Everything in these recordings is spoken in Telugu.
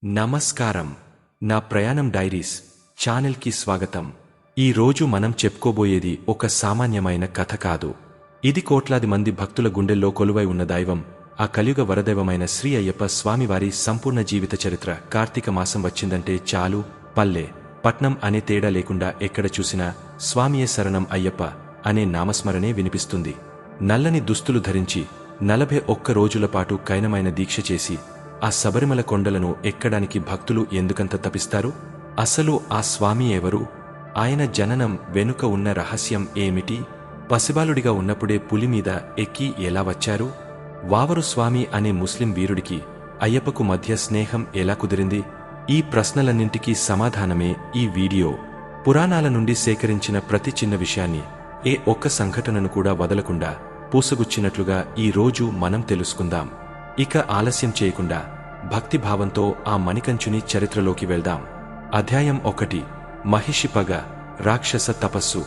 నమస్కారం. నా ప్రయాణం డైరీస్ ఛానల్కి స్వాగతం. ఈ రోజు మనం చెప్పుకోబోయేది ఒక సామాన్యమైన కథ కాదు. ఇది కోట్లాది మంది భక్తుల గుండెల్లో కొలువై ఉన్న దైవం, ఆ కలియుగ వరదైవమైన శ్రీ అయ్యప్ప స్వామివారి సంపూర్ణ జీవిత చరిత్ర. కార్తీక మాసం వచ్చిందంటే చాలు, పల్లె పట్నం అనే తేడా లేకుండా ఎక్కడ చూసినా స్వామియే శరణం అయ్యప్ప అనే నామస్మరణే వినిపిస్తుంది. నల్లని దుస్తులు ధరించి 41 రోజుల పాటు కైనమైన దీక్ష చేసి ఆ శబరిమల కొండలను ఎక్కడానికి భక్తులు ఎందుకంత తపిస్తారు? అసలు ఆ స్వామి ఎవరు? ఆయన జననం వెనుక ఉన్న రహస్యం ఏమిటి? పసిబాలుడిగా ఉన్నప్పుడే పులి మీద ఎక్కి ఎలా వచ్చారు? వావరు స్వామి అనే ముస్లిం వీరుడికి అయ్యప్పకు మధ్య స్నేహం ఎలా కుదిరింది? ఈ ప్రశ్నలన్నింటికీ సమాధానమే ఈ వీడియో. పురాణాల నుండి సేకరించిన ప్రతి చిన్న విషయాన్ని, ఏ ఒక్క సంఘటనను కూడా వదలకుండా పూసగుచ్చినట్లుగా ఈ రోజు మనం తెలుసుకుందాం. ఇక ఆలస్యం చేయకుండా భక్తిభావంతో ఆ మణికంచుని చరిత్రలోకి వెళ్దాం. అధ్యాయం 1. మహిషి పగ, రాక్షస తపస్సు.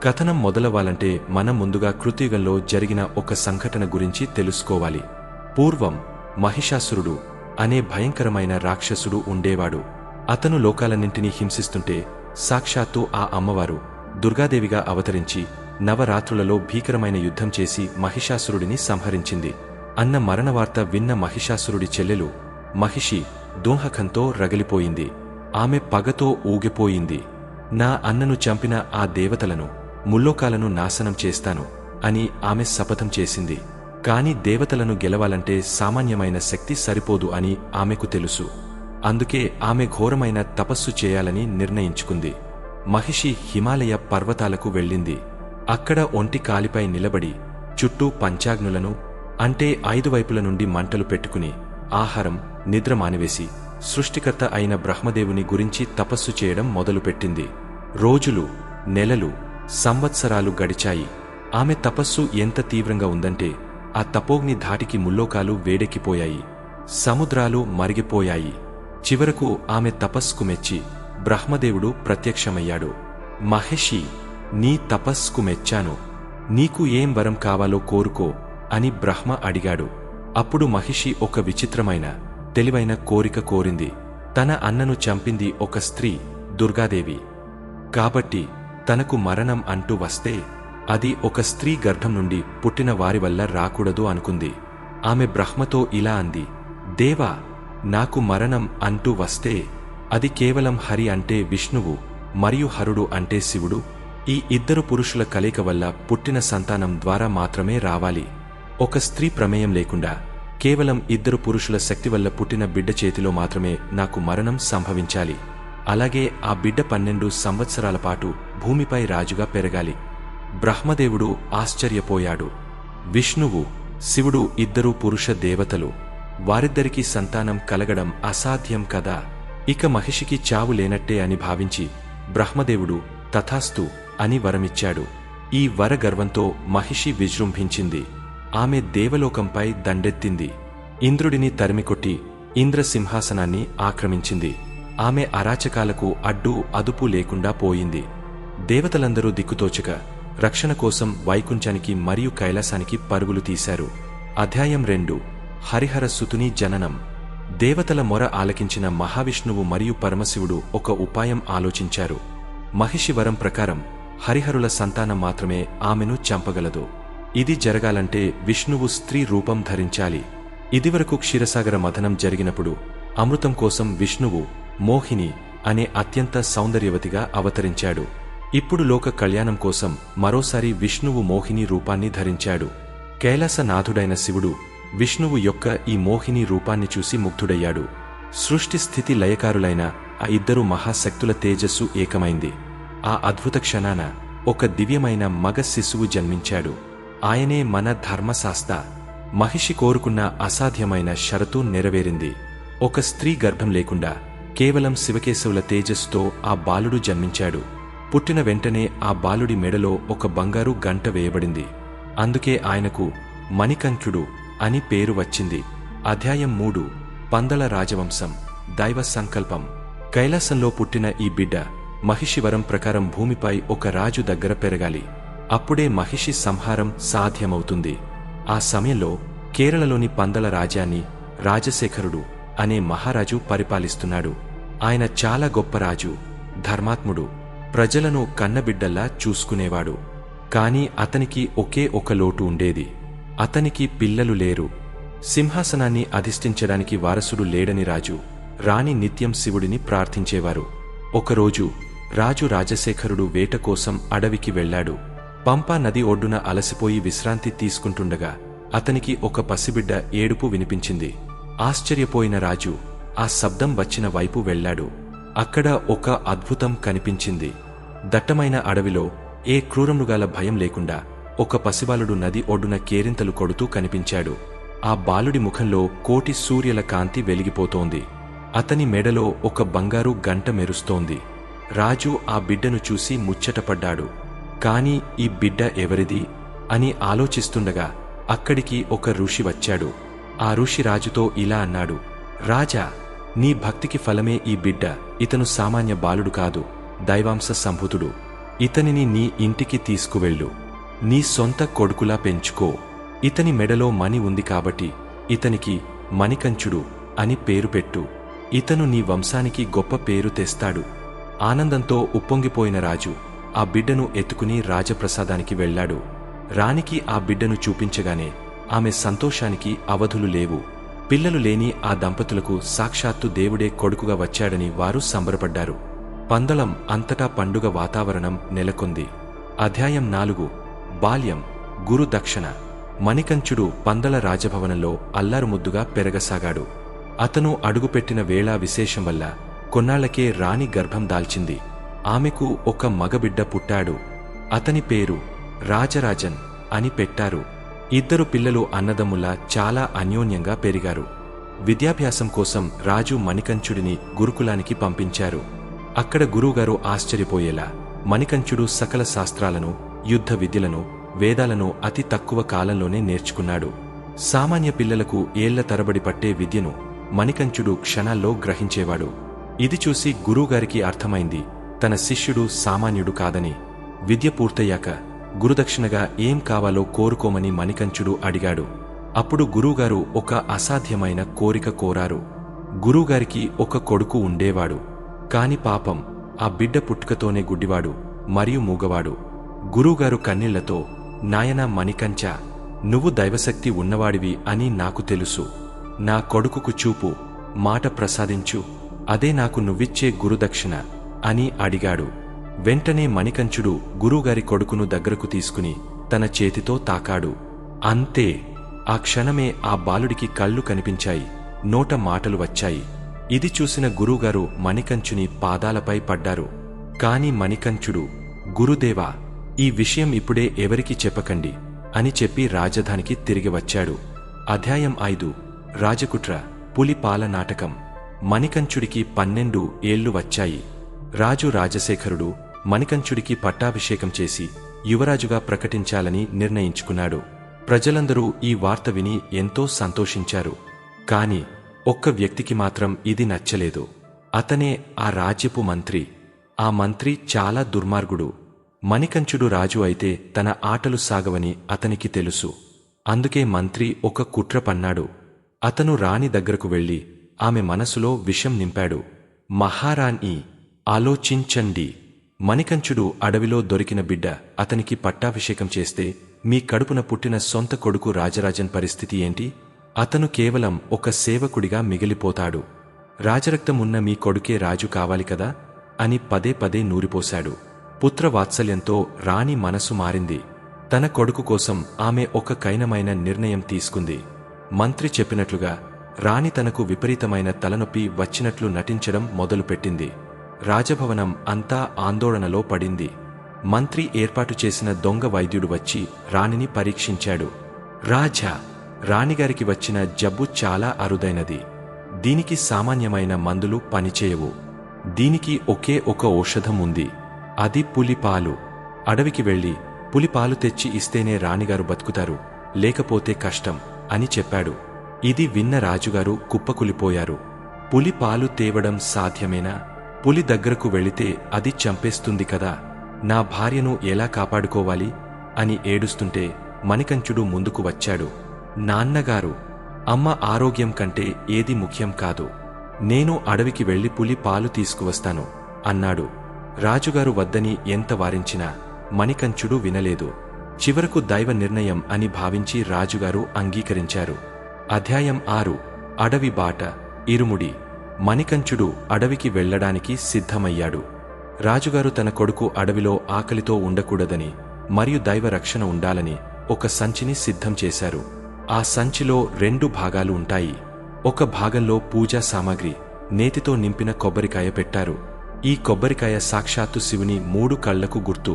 కథనం మొదలవ్వాలంటే మనం ముందుగా కృతయుగంలో జరిగిన ఒక సంఘటన గురించి తెలుసుకోవాలి. పూర్వం మహిషాసురుడు అనే భయంకరమైన రాక్షసుడు ఉండేవాడు. అతను లోకాలన్నింటినీ హింసిస్తుంటే సాక్షాత్తు ఆ అమ్మవారు దుర్గాదేవిగా అవతరించి నవరాత్రులలో భీకరమైన యుద్ధం చేసి మహిషాసురుడిని సంహరించింది అన్న మరణవార్త విన్న మహిషాసురుడి చెల్లెలు మహిషి దోహకంతో రగిలిపోయింది. ఆమె పగతో ఊగిపోయింది. నా అన్నను చంపిన ఆ దేవతలను, ముల్లోకాలను నాశనం చేస్తాను అని ఆమె శపథం చేసింది. కాని దేవతలను గెలవాలంటే సామాన్యమైన శక్తి సరిపోదు అని ఆమెకు తెలుసు. అందుకే ఆమె ఘోరమైన తపస్సు చేయాలని నిర్ణయించుకుంది. మహిషి హిమాలయ పర్వతాలకు వెళ్ళింది. అక్కడ ఒంటి కాలిపై నిలబడి చుట్టూ పంచాగ్నులను, అంటే 5 వైపుల నుండి మంటలు పెట్టుకుని ఆహారం, నిద్ర మానివేసి సృష్టికర్త అయిన బ్రహ్మదేవుని గురించి తపస్సు చేయడం మొదలుపెట్టింది. రోజులు, నెలలు, సంవత్సరాలు గడిచాయి. ఆమె తపస్సు ఎంత తీవ్రంగా ఉందంటే ఆ తపోగ్ని ధాటికి ముల్లోకాలు వేడెక్కిపోయాయి, సముద్రాలు మరిగిపోయాయి. చివరకు ఆమె తపస్సుకు మెచ్చి బ్రహ్మదేవుడు ప్రత్యక్షమయ్యాడు. మహిషి, నీ తపస్సుకు మెచ్చాను. నీకు ఏం వరం కావాలో కోరుకో అని బ్రహ్మ అడిగాడు. అప్పుడు మహిషి ఒక విచిత్రమైన, తెలివైన కోరిక కోరింది. తన అన్నను చంపింది ఒక స్త్రీ, దుర్గాదేవి. కాబట్టి తనకు మరణం అంటూ వస్తే అది ఒక స్త్రీ గర్భం నుండి పుట్టిన వారి వల్ల రాకూడదు అనుకుంది. ఆమె బ్రహ్మతో ఇలా అంది, దేవా, నాకు మరణం అంటూ వస్తే అది కేవలం హరి అంటే విష్ణువు మరియు హరుడు అంటే శివుడు, ఈ ఇద్దరు పురుషుల కలయిక వల్ల పుట్టిన సంతానం ద్వారా మాత్రమే రావాలి. ఒక స్త్రీ ప్రమేయం లేకుండా కేవలం 2 పురుషుల శక్తి వల్ల పుట్టిన బిడ్డ చేతిలో మాత్రమే నాకు మరణం సంభవించాలి. అలాగే ఆ బిడ్డ 12 సంవత్సరాల పాటు భూమిపై రాజుగా పెరగాలి. బ్రహ్మదేవుడు ఆశ్చర్యపోయాడు. విష్ణువు, శివుడు 2 పురుష దేవతలు. వారిద్దరికీ సంతానం కలగడం అసాధ్యం కదా. ఇక మహిషికి చావు లేనట్టే అని భావించి బ్రహ్మదేవుడు తథాస్తు అని వరమిచ్చాడు. ఈ వర గర్వంతో మహిషి విజృంభించింది. ఆమె దేవలోకంపై దండెత్తింది. ఇంద్రుడిని తరిమికొట్టి ఇంద్రసింహాసనాన్ని ఆక్రమించింది. ఆమె అరాచకాలకు అడ్డు అదుపు లేకుండా పోయింది. దేవతలందరూ దిక్కుతోచక రక్షణ కోసం వైకుంఠానికి మరియు కైలాసానికి పరుగులు తీశారు. అధ్యాయం 2. హరిహర సుతుని జననం. దేవతల మొర ఆలకించిన మహావిష్ణువు మరియు పరమశివుడు ఒక ఉపాయం ఆలోచించారు. మహిషి వరం ప్రకారం హరిహరుల సంతానం మాత్రమే ఆమెను చంపగలదు. ఇది జరగాలంటే విష్ణువు స్త్రీ రూపం ధరించాలి. ఇదివరకు క్షీరసాగర మథనం జరిగినప్పుడు అమృతం కోసం విష్ణువు మోహిని అనే అత్యంత సౌందర్యవతిగా అవతరించాడు. ఇప్పుడు లోక కళ్యాణం కోసం మరోసారి విష్ణువు మోహిని రూపాన్ని ధరించాడు. కైలాసనాథుడైన శివుడు విష్ణువు యొక్క ఈ మోహిని రూపాన్ని చూసి ముగ్ధుడయ్యాడు. సృష్టి స్థితి లయకారులైన ఆ 2 మహాశక్తుల తేజస్సు ఏకమైంది. ఆ అద్భుత క్షణాన ఒక దివ్యమైన మగ శిశువు జన్మించాడు. ఆయనే మన ధర్మశాస్త్ర. మహిషి కోరుకున్న అసాధ్యమైన షరతు నెరవేరింది. ఒక స్త్రీ గర్భం లేకుండా కేవలం శివకేశవుల తేజస్సుతో ఆ బాలుడు జన్మించాడు. పుట్టిన వెంటనే ఆ బాలుడి మెడలో ఒక బంగారు గంట వేయబడింది. అందుకే ఆయనకు మణికంఠుడు అని పేరు వచ్చింది. అధ్యాయం 3. పందల రాజవంశం, దైవ సంకల్పం. కైలాసంలో పుట్టిన ఈ బిడ్డ మహిషి వరం ప్రకారం భూమిపై ఒక రాజు దగ్గర పెరగాలి. అప్పుడే మహిషి సంహారం సాధ్యమవుతుంది. ఆ సమయంలో కేరళలోని పందల రాజ్యాన్ని రాజశేఖరుడు అనే మహారాజు పరిపాలిస్తున్నాడు. ఆయన చాలా గొప్ప రాజు, ధర్మాత్ముడు, ప్రజలను కన్నబిడ్డల్లా చూసుకునేవాడు. కాని అతనికి ఒకే ఒక లోటు ఉండేది. అతనికి పిల్లలు లేరు. సింహాసనాన్ని అధిష్ఠించడానికి వారసుడు లేడని రాజు, రాణి నిత్యం శివుడిని ప్రార్థించేవారు. ఒకరోజు రాజు రాజశేఖరుడు వేట కోసం అడవికి వెళ్లాడు. పంపా నది ఒడ్డున అలసిపోయి విశ్రాంతి తీసుకుంటుండగా అతనికి ఒక పసిబిడ్డ ఏడుపు వినిపించింది. ఆశ్చర్యపోయిన రాజు ఆ శబ్దం వచ్చిన వైపు వెళ్లాడు. అక్కడ ఒక అద్భుతం కనిపించింది. దట్టమైన అడవిలో ఏ క్రూరమృగాల భయం లేకుండా ఒక పసిబాలుడు నది ఒడ్డున కేరింతలు కొడుతూ కనిపించాడు. ఆ బాలుడి ముఖంలో కోటి సూర్యుల కాంతి వెలిగిపోతోంది. అతని మెడలో ఒక బంగారు గంట మెరుస్తోంది. రాజు ఆ బిడ్డను చూసి ముచ్చటపడ్డాడు. కాని ఈ బిడ్డ ఎవరిది అని ఆలోచిస్తుండగా అక్కడికి ఒక ఋషి వచ్చాడు. ఆ ఋషి రాజుతో ఇలా అన్నాడు, రాజా, నీ భక్తికి ఫలమే ఈ బిడ్డ. ఇతను సామాన్య బాలుడు కాదు, దైవాంశ సంభూతుడు. ఇతనిని నీ ఇంటికి తీసుకువెళ్ళు. నీ సొంత కొడుకులా పెంచుకో. ఇతని మెడలో మణి ఉంది కాబట్టి ఇతనికి మణికంచుడు అని పేరు పెట్టు. ఇతను నీ వంశానికి గొప్ప పేరు తెస్తాడు. ఆనందంతో ఉప్పొంగిపోయిన రాజు ఆ బిడ్డను ఎత్తుకుని రాజప్రసాదానికి వెళ్లాడు. రాణికి ఆ బిడ్డను చూపించగానే ఆమె సంతోషానికి అవధులు లేవు. పిల్లలు లేని ఆ దంపతులకు సాక్షాత్తు దేవుడే కొడుకుగా వచ్చాడని వారు సంబరపడ్డారు. పందలం అంతటా పండుగ వాతావరణం నెలకొంది. అధ్యాయం 4. బాల్యం, గురు దక్షిణ. మణికంచుడు పందల రాజభవనంలో అల్లారుముద్దుగా పెరగసాగాడు. అతను అడుగుపెట్టిన వేళ విశేషం వల్ల కొన్నాళ్లకే రాణి గర్భం దాల్చింది. ఆమెకు ఒక మగబిడ్డ పుట్టాడు. అతని పేరు రాజరాజన్ అని పెట్టారు. ఇద్దరు పిల్లలు అన్నదమ్ములా చాలా అన్యోన్యంగా పెరిగారు. విద్యాభ్యాసం కోసం రాజు మణికంచుడిని గురుకులానికి పంపించారు. అక్కడ గురువుగారు ఆశ్చర్యపోయేలా మణికంచుడు సకల శాస్త్రాలను, యుద్ధ విద్యలను, వేదాలను అతి తక్కువ కాలంలోనే నేర్చుకున్నాడు. సామాన్య పిల్లలకు ఏళ్ల తరబడి పట్టే విద్యను మణికంచుడు క్షణాల్లో గ్రహించేవాడు. ఇది చూసి గురువుగారికి అర్థమైంది, తన శిష్యుడు సామాన్యుడు కాదని. విద్య పూర్తయ్యాక గురుదక్షిణగా ఏం కావాలో కోరుకోమని మణికంచుడు అడిగాడు. అప్పుడు గురువుగారు ఒక అసాధ్యమైన కోరిక కోరారు. గురువుగారికి ఒక కొడుకు ఉండేవాడు. కాని పాపం, ఆ బిడ్డ పుట్టుకతోనే గుడ్డివాడు మరియు మూగవాడు. గురువుగారు కన్నీళ్లతో, నాయనా మణికంచ, నువ్వు దైవశక్తి ఉన్నవాడివి అని నాకు తెలుసు. నా కొడుకుకు చూపు, మాట ప్రసాదించు. అదే నాకు నువ్విచ్చే గురుదక్షిణ అని అడిగాడు. వెంటనే మణికంచుడు గురువుగారి కొడుకును దగ్గరకు తీసుకుని తన చేతితో తాకాడు. అంతే, ఆ క్షణమే ఆ బాలుడికి కళ్ళు కనిపించాయి, నోట మాటలు వచ్చాయి. ఇది చూసిన గురువుగారు మణికంచుని పాదాలపై పడ్డారు. కాని మణికంచుడు, గురుదేవా, ఈ విషయం ఇప్పుడే ఎవరికీ చెప్పకండి అని చెప్పి రాజధానికి తిరిగి వచ్చాడు. అధ్యాయం 5. రాజకుట్ర, పులిపాల నాటకం. మణికంచుడికి 12 ఏళ్లు వచ్చాయి. రాజు రాజశేఖరుడు మణికంచుడికి పట్టాభిషేకం చేసి యువరాజుగా ప్రకటించాలని నిర్ణయించుకున్నాడు. ప్రజలందరూ ఈ వార్త విని ఎంతో సంతోషించారు. కాని ఒక్క వ్యక్తికి మాత్రం ఇది నచ్చలేదు. అతనే ఆ రాజ్యపు మంత్రి. ఆ మంత్రి చాలా దుర్మార్గుడు. మణికంచుడు రాజు అయితే తన ఆటలు సాగవని అతనికి తెలుసు. అందుకే మంత్రి ఒక కుట్ర పన్నాడు. అతను రాణి దగ్గరకు వెళ్లి ఆమె మనసులో విషం నింపాడు. మహారాణి, ఆలోచించండి. మణికంచుడు అడవిలో దొరికిన బిడ్డ అతనికి పట్టాభిషేకం చేస్తే మీ కడుపున పుట్టిన సొంత కొడుకు రాజరాజన్ పరిస్థితి ఏంటి? అతను కేవలం ఒక సేవకుడిగా మిగిలిపోతాడు. రాజరక్తమున్న మీ కొడుకే రాజు కావాలి కదా అని పదే పదే నూరిపోశాడు. పుత్రవాత్సల్యంతో రాణి మనసు మారింది. తన కొడుకు కోసం ఆమె ఒక కైనమైన నిర్ణయం తీసుకుంది. మంత్రి చెప్పినట్లుగా రాణి తనకు విపరీతమైన తలనొప్పి వచ్చినట్లు నటించడం మొదలుపెట్టింది. రాజభవనం అంతా ఆందోళనలో పడింది. మంత్రి ఏర్పాటు చేసిన దొంగ వైద్యుడు వచ్చి రాణిని పరీక్షించాడు. రాజా, రాణిగారికి వచ్చిన జబ్బు చాలా అరుదైనది. దీనికి సామాన్యమైన మందులు పనిచేయవు. దీనికి ఒకే ఒక ఔషధం ఉంది. అది పులిపాలు. అడవికి వెళ్లి పులిపాలు తెచ్చి ఇస్తేనే రాణిగారు బతుకుతారు, లేకపోతే కష్టం అని చెప్పాడు. ఇది విన్న రాజుగారు కుప్పకులిపోయారు. పులిపాలు తేవడం సాధ్యమేనా? పులి దగ్గరకు వెళితే అది చంపేస్తుంది కదా. నా భార్యను ఎలా కాపాడుకోవాలి అని ఏడుస్తుంటే మణికంచుడు ముందుకు వచ్చాడు. నాన్నగారు, అమ్మ ఆరోగ్యం కంటే ఏది ముఖ్యం కాదు. నేను అడవికి వెళ్లి పులి పాలు తీసుకువస్తాను అన్నాడు. రాజుగారు వద్దని ఎంత వారించినా మణికంఠుడు వినలేదు. చివరకు దైవ నిర్ణయం అని భావించి రాజుగారు అంగీకరించారు. అధ్యాయం 6 అడవి బాట. ఇరుముడి. మణికంఠుడు అడవికి వెళ్లడానికి సిద్ధమయ్యాడు. రాజుగారు తన కొడుకు అడవిలో ఆకలితో ఉండకూడదని మరియు దైవ రక్షణ ఉండాలని ఒక సంచిని సిద్ధం చేశారు. ఆ సంచిలో 2 భాగాలు ఉంటాయి. ఒక భాగంలో పూజా సామాగ్రి, నేతితో నింపిన కొబ్బరికాయ పెట్టారు. ఈ కొబ్బరికాయ సాక్షాత్తు శివుని 3 కళ్లకు గుర్తు.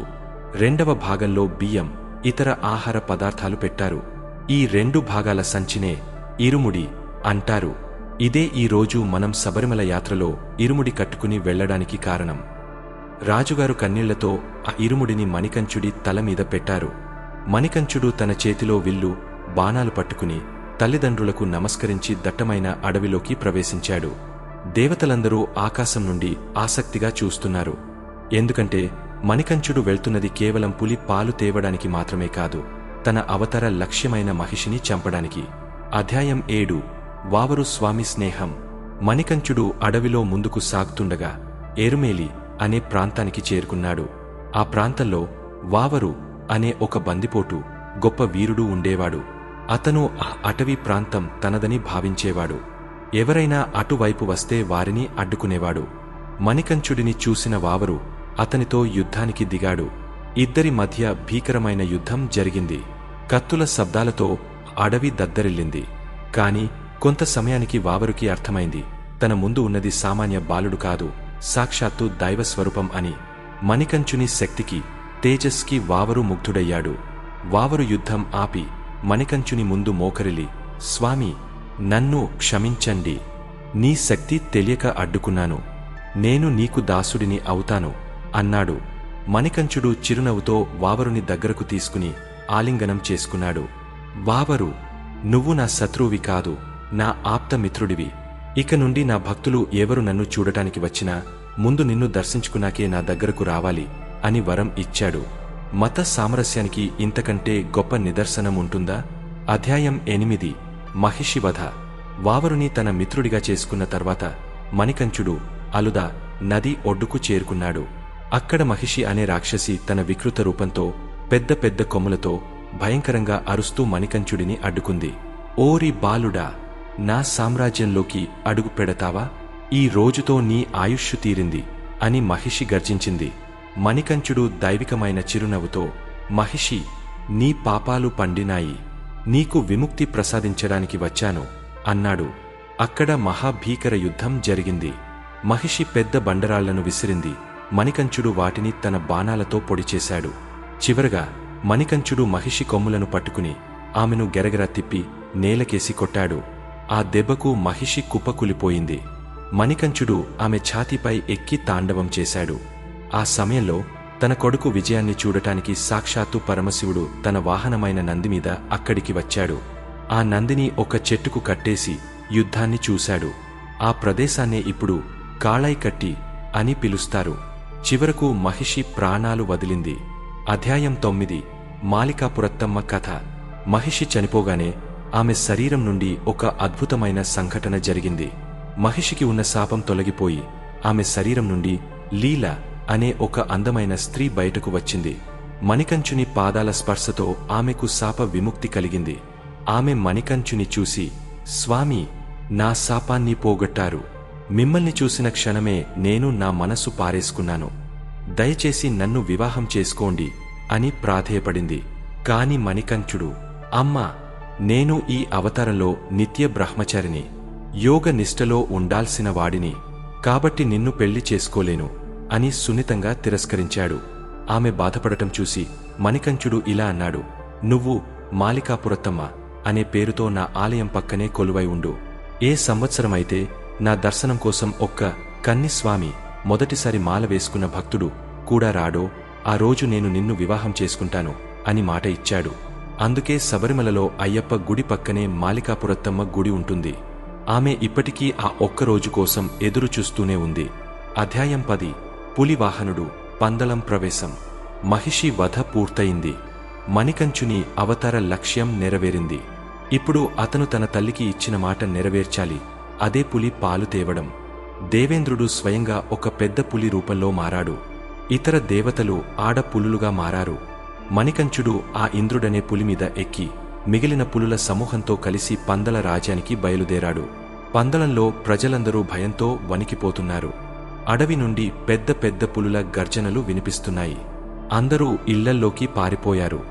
రెండవ భాగంలో బియ్యం, ఇతర ఆహార పదార్థాలు పెట్టారు. ఈ 2 భాగాల సంచినే ఇరుముడి అంటారు. ఇదే ఈ రోజు మనం శబరిమల యాత్రలో ఇరుముడి కట్టుకుని వెళ్లడానికి కారణం. రాజుగారు కన్నీళ్లతో ఆ ఇరుముడిని మణికంఠుడి తల మీద పెట్టారు. మణికంఠుడు తన చేతిలో విల్లు, బాణాలు పట్టుకుని తల్లిదండ్రులకు నమస్కరించి దట్టమైన అడవిలోకి ప్రవేశించాడు. దేవతలందరూ ఆకాశం నుండి ఆసక్తిగా చూస్తున్నారు. ఎందుకంటే మణికంఠుడు వెళ్తున్నది కేవలం పులి పాలు తేవడానికి మాత్రమే కాదు, తన అవతార లక్ష్యమైన మహిషిని చంపడానికి. అధ్యాయం 7 వావరు స్వామి స్నేహం. మణికంఠుడు అడవిలో ముందుకు సాగుతుండగా ఎరుమేలి అనే ప్రాంతానికి చేరుకున్నాడు. ఆ ప్రాంతంలో వావరు అనే ఒక బందిపోటు గొప్ప వీరుడు ఉండేవాడు. అతను ఆ అటవీ ప్రాంతం తనదని భావించేవాడు. ఎవరైనా అటువైపు వస్తే వారిని అడ్డుకునేవాడు. మణికంఠుడిని చూసిన వావరు అతనితో యుద్ధానికి దిగాడు. ఇద్దరి మధ్య భీకరమైన యుద్ధం జరిగింది. కత్తుల శబ్దాలతో అడవి దద్దరిల్లింది. కాని కొంత సమయానికి వావరుకి అర్థమైంది, తన ముందు ఉన్నది సామాన్య బాలుడు కాదు, సాక్షాత్తు దైవస్వరూపం అని. మణికంఠుని శక్తికి, తేజస్కి వావరు ముగ్ధుడయ్యాడు. వావరు యుద్ధం ఆపి మణికంఠుని ముందు మోకరిల్లి, స్వామి, నన్ను క్షమించండి. నీ శక్తి తెలియక అడ్డుకున్నాను. నేను నీకు దాసుడిని అవుతాను అన్నాడు. మణికంఠుడు చిరునవ్వుతో వావరుని దగ్గరకు తీసుకుని ఆలింగనం చేసుకున్నాడు. వావరు, నువ్వు నా శత్రువువి కాదు, నా ఆప్తమిత్రుడివి. ఇక నుండి నా భక్తులు ఎవరు నన్ను చూడటానికి వచ్చినా ముందు నిన్ను దర్శించుకున్నాకే నా దగ్గరకు రావాలి అని వరం ఇచ్చాడు. మత సామరస్యానికి ఇంతకంటే గొప్ప నిదర్శనం ఉంటుందా? అధ్యాయం 8 మహిషి వధ. వావరుని తన మిత్రుడిగా చేసుకున్న తర్వాత మణికంఠుడు అలుదా నది ఒడ్డుకు చేరుకున్నాడు. అక్కడ మహిషి అనే రాక్షసి తన వికృత రూపంతో, పెద్ద పెద్ద కొమ్ములతో భయంకరంగా అరుస్తూ మణికంఠుడిని అడ్డుకుంది. ఓరి బాలుడా, నా సామ్రాజ్యంలోకి అడుగు పెడతావా? ఈ రోజుతో నీ ఆయుష్షు తీరింది అని మహిషి గర్జించింది. మణికంఠుడు దైవికమైన చిరునవ్వుతో, మహిషి, నీ పాపాలు పండినాయి, నీకు విముక్తి ప్రసాదించడానికి వచ్చాను అన్నాడు. అక్కడ మహాభీకర యుద్ధం జరిగింది. మహిషి పెద్ద బండరాళ్లను విసిరింది. మణికంఠుడు వాటిని తన బాణాలతో పొడిచేశాడు. చివరగా మణికంఠుడు మహిషి కొమ్ములను పట్టుకుని ఆమెను గెరగెర తిప్పి నేలకేసి కొట్టాడు. ఆ దెబ్బకు మహిషి కుప్పకూలిపోయింది. మణికంఠుడు ఆమె ఛాతీపై ఎక్కి తాండవం చేశాడు. ఆ సమయంలో తన కొడుకు విజయాన్ని చూడటానికి సాక్షాత్తు పరమశివుడు తన వాహనమైన నందిమీద అక్కడికి వచ్చాడు. ఆ నందిని ఒక చెట్టుకు కట్టేసి యుద్ధాన్ని చూశాడు. ఆ ప్రదేశాన్నే ఇప్పుడు కాళైకట్టి అని పిలుస్తారు. చివరకు మహిషి ప్రాణాలు వదిలింది. అధ్యాయం 9 మాలికాపురత్తమ్మ కథ. మహిషి చనిపోగానే ఆమె శరీరం నుండి ఒక అద్భుతమైన సంఘటన జరిగింది. మహిషికి ఉన్న శాపం తొలగిపోయి ఆమె శరీరం నుండి లీల అనే ఒక అందమైన స్త్రీ బయటకు వచ్చింది. మణికంఠుని పాదాల స్పర్శతో ఆమెకు శాప విముక్తి కలిగింది. ఆమె మణికంఠుని చూసి, స్వామి, నా శాపాన్ని పోగొట్టారు. మిమ్మల్ని చూసిన క్షణమే నేను నా మనసు పారేసుకున్నాను. దయచేసి నన్ను వివాహం చేసుకోండి అని ప్రాధేయపడింది. కాని మణికంఠుడు, అమ్మా, నేను ఈ అవతారంలో నిత్య బ్రహ్మచారిని, యోగ నిష్టలో ఉండాల్సిన వాడిని, కాబట్టి నిన్ను పెళ్లి చేసుకోలేను అని సున్నితంగా తిరస్కరించాడు. ఆమె బాధపడటం చూసి మణికంఠుడు ఇలా అన్నాడు, నువ్వు మాలికాపురత్తమ్మ అనే పేరుతో నా ఆలయం పక్కనే కొలువై ఉండు. ఏ సంవత్సరమైతే నా దర్శనం కోసం ఒక్క కన్నిస్వామి, మొదటిసారి మాల వేసుకున్న భక్తుడు కూడా రాడో ఆ రోజు నేను నిన్ను వివాహం చేసుకుంటాను అని మాట ఇచ్చాడు. అందుకే శబరిమలలో అయ్యప్ప గుడి పక్కనే మాలికాపురత్తమ్మ గుడి ఉంటుంది. ఆమె ఇప్పటికీ ఆ ఒక్కరోజు కోసం ఎదురు చూస్తూనే ఉంది. అధ్యాయం 10 పులివాహనుడు పందలం ప్రవేశం. మహిషి వధ పూర్తయింది. మణికంఠుని అవతార లక్ష్యం నెరవేరింది. ఇప్పుడు అతను తన తల్లికి ఇచ్చిన మాట నెరవేర్చాలి. అదే పులి పాలు తేవడం. దేవేంద్రుడు స్వయంగా ఒక పెద్ద పులి రూపంలో మారాడు. ఇతర దేవతలు ఆడ పులులుగా మారారు. మణికంఠుడు ఆ ఇంద్రుడనే పులిమీద ఎక్కి మిగిలిన పులుల సమూహంతో కలిసి పందల రాజ్యానికి బయలుదేరాడు. పందలంలో ప్రజలందరూ భయంతో వణికిపోతున్నారు. అడవి నుండి పెద్ద పెద్ద పులుల గర్జనలు వినిపిస్తున్నాయి. అందరూ ఇళ్లల్లోకి పారిపోయారు.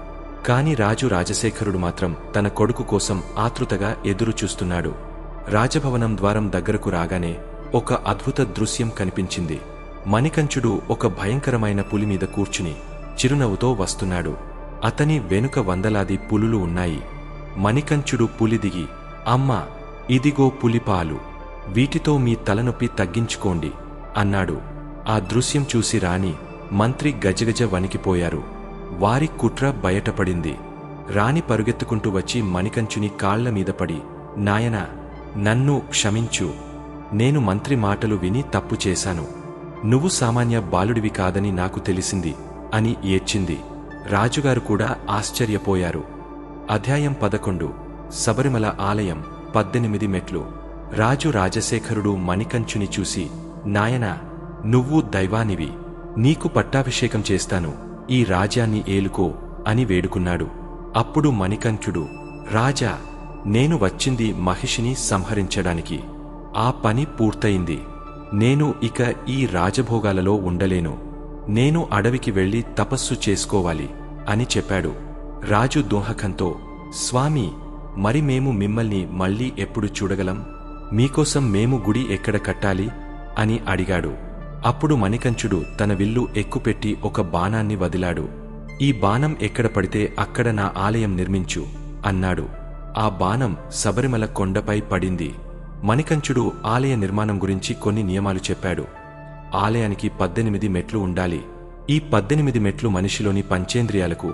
కాని రాజు రాజశేఖరుడు మాత్రం తన కొడుకు కోసం ఆతృతగా ఎదురుచూస్తున్నాడు. రాజభవనం ద్వారం దగ్గరకు రాగానే ఒక అద్భుత దృశ్యం కనిపించింది. మణికంఠుడు ఒక భయంకరమైన పులిమీద కూర్చుని చిరునవ్వుతో వస్తున్నాడు. అతని వెనుక వందలాది పులులు ఉన్నాయి. మణికంఠుడు పులి దిగి, అమ్మా, ఇదిగో పులిపాలు, వీటితో మీ తలనొప్పి తగ్గించుకోండి అన్నాడు. ఆ దృశ్యం చూసి రాణి, మంత్రి గజగజ వణికిపోయారు. వారి కుట్ర బయటపడింది. రాణి పరుగెత్తుకుంటూ వచ్చి మణికంఠుని కాళ్ల మీద పడి, నాయనా, నన్ను క్షమించు. నేను మంత్రి మాటలు విని తప్పు చేశాను. నువ్వు సామాన్య బాలుడివి కాదని నాకు తెలిసింది అని ఏడ్చింది. రాజుగారు కూడా ఆశ్చర్యపోయారు. అధ్యాయం 11. శబరిమల ఆలయం. 18 మెట్లు. రాజు రాజశేఖరుడు మణికంఠుని చూసి, నాయనా, నువ్వు దైవానివి. నీకు పట్టాభిషేకం చేస్తాను. ఈ రాజ్యాన్ని ఏలుకో అని వేడుకున్నాడు. అప్పుడు మణికంఠుడు, రాజా, నేను వచ్చింది మహిషిని సంహరించడానికి. ఆ పని పూర్తయింది. నేను ఇక ఈ రాజభోగాలలో ఉండలేను. నేను అడవికి వెళ్లి తపస్సు చేసుకోవాలి అని చెప్పాడు. రాజు దోహకంతో, స్వామీ, మరి మేము మిమ్మల్ని మళ్ళీ ఎప్పుడు చూడగలం? మీకోసం మేము గుడి ఎక్కడ కట్టాలి అని అడిగాడు. అప్పుడు మణికంఠుడు తన విల్లు ఎక్కుపెట్టి ఒక బాణాన్ని వదిలాడు. ఈ బాణం ఎక్కడ పడితే అక్కడ నా ఆలయం నిర్మించు అన్నాడు. ఆ బాణం శబరిమల కొండపై పడింది. మణికంఠుడు ఆలయ నిర్మాణం గురించి కొన్ని నియమాలు చెప్పాడు. ఆలయానికి 18 మెట్లు ఉండాలి. ఈ 18 మెట్లు మనిషిలోని పంచేంద్రియాలకు,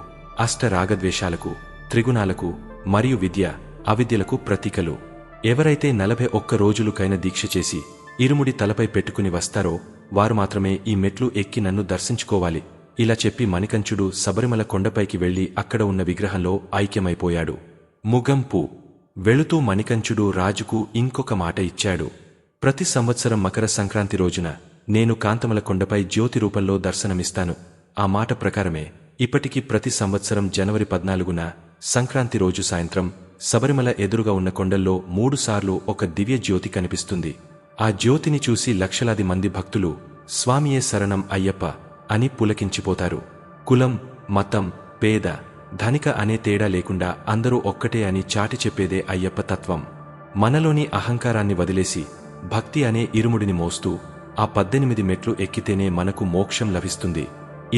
అష్టరాగద్వేషాలకు, త్రిగుణాలకు మరియు విద్య, అవిద్యలకు ప్రతీకలు. ఎవరైతే 41 రోజులుకైన దీక్ష చేసి ఇరుముడి తలపై పెట్టుకుని వస్తారో వారు మాత్రమే ఈ మెట్లు ఎక్కి నన్ను దర్శించుకోవాలి. ఇలా చెప్పి మణికంఠుడు శబరిమల కొండపైకి వెళ్లి అక్కడ ఉన్న విగ్రహంలో ఐక్యమైపోయాడు. ముగింపు. వెళుతూ మణికంఠుడు రాజుకు ఇంకొక మాట ఇచ్చాడు. ప్రతి సంవత్సరం మకర సంక్రాంతి రోజున నేను కాంతమల కొండపై జ్యోతి రూపంలో దర్శనమిస్తాను. ఆ మాట ప్రకారమే ఇప్పటికీ ప్రతి సంవత్సరం జనవరి 14న సంక్రాంతి రోజు సాయంత్రం శబరిమల ఎదురుగా ఉన్న కొండల్లో 3 సార్లు ఒక దివ్య జ్యోతి కనిపిస్తుంది. ఆ జ్యోతిని చూసి లక్షలాది మంది భక్తులు స్వామియే శరణం అయ్యప్ప అని పులకించిపోతారు. కులం, మతం, పేద, ధనిక అనే తేడా లేకుండా అందరూ ఒక్కటే అని చాటి చెప్పేదే అయ్యప్ప తత్వం. మనలోని అహంకారాన్ని వదిలేసి భక్తి అనే ఇరుముడిని మోస్తూ ఆ 18 మెట్లు ఎక్కితేనే మనకు మోక్షం లభిస్తుంది.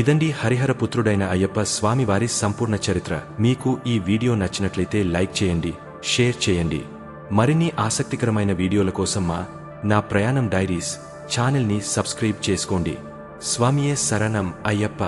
ఇదండి హరిహర పుత్రుడైన అయ్యప్ప స్వామివారి సంపూర్ణ చరిత్ర. మీకు ఈ వీడియో నచ్చినట్లయితే లైక్ చేయండి, షేర్ చేయండి. మరిన్ని ఆసక్తికరమైన వీడియోల కోసం నా ప్రయాణం డైరీస్ ఛానల్ని సబ్స్క్రైబ్ చేసుకోండి. స్వామియే శరణం అయ్యప్ప.